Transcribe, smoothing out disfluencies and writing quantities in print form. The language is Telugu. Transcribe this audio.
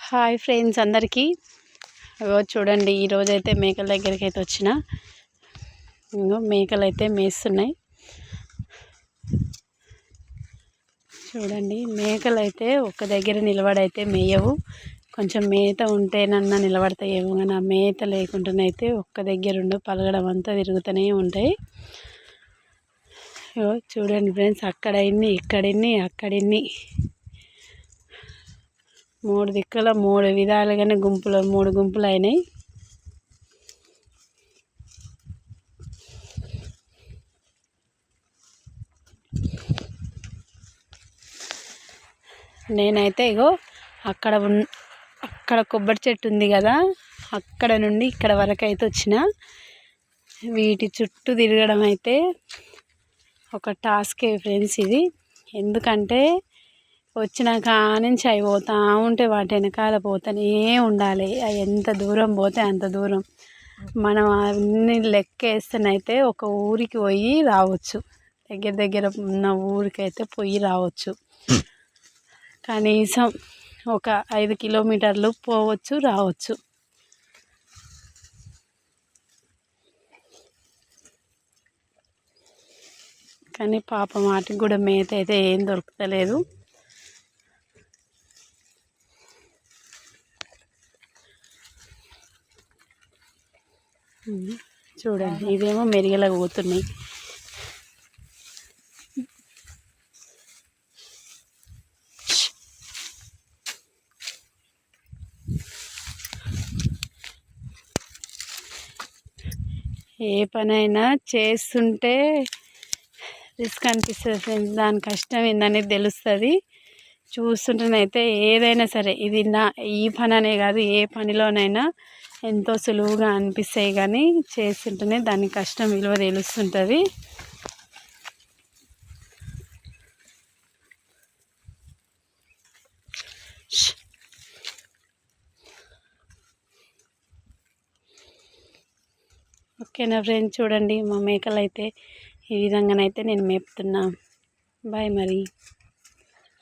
హాయ్ ఫ్రెండ్స్ అందరికీ చూడండి ఈరోజైతే మేకల దగ్గరికి అయితే వచ్చిన మేకలు అయితే మేస్తున్నాయి. చూడండి మేకలు అయితే ఒక్క దగ్గర నిలబడైతే మేయవు, కొంచెం మేత ఉంటేనన్నా నిలబడతాయేమో కానీ ఆ మేత లేకుండానైతే ఒక్క దగ్గర ఉండు పలగడం అంతా తిరుగుతూనే ఉంటాయి. చూడండి ఫ్రెండ్స్, అక్కడ ఇన్ని ఇక్కడ ఇన్ని అక్కడ ఇన్ని, మూడు దిక్కుల మూడు విధాలుగానే గుంపులు మూడు గుంపులు అయినాయి. నేనైతే ఇగో అక్కడ కొబ్బరి చెట్టు ఉంది కదా, అక్కడ నుండి ఇక్కడ వరకు అయితే వచ్చిన. వీటి చుట్టూ తిరగడం అయితే ఒక టాస్కే ఫ్రెండ్స్ ఇది. ఎందుకంటే వచ్చినాక నుంచి అవి పోతూ ఉంటే వాటి వెనకాల పోతూనే ఉండాలి. అవి ఎంత దూరం పోతే అంత దూరం. మనం అన్ని లెక్కేస్తేనైతే ఒక ఊరికి పోయి రావచ్చు, దగ్గర దగ్గర ఉన్న ఊరికైతే పోయి రావచ్చు. కనీసం ఒక 5 కిలోమీటర్లు పోవచ్చు రావచ్చు. కానీ పాపం వాటికి కూడా మేత అయితే ఏం దొరుకుతలేదు. చూడండి ఇవేమో మెరిగలా పోతున్నాయి. ఏ పనైనా చేస్తుంటే రిస్క్ అనిపిస్తుంది ఫ్రెండ్స్, దాని కష్టం ఏందనేది తెలుస్తుంది. చూస్తుంటేనైతే ఏదైనా సరే ఇది ఈ పని అనే కాదు, ఏ పనిలోనైనా ఎంతో సులువుగా అనిపిస్తాయి కానీ చేస్తుంటేనే దాని కష్టం విలువ తెలుస్తుంటుంది. ఓకేనా ఫ్రెండ్స్, చూడండి మా మేకలు అయితే ఈ విధంగానైతే నేను మేపుతున్నా. బాయ్ మరి.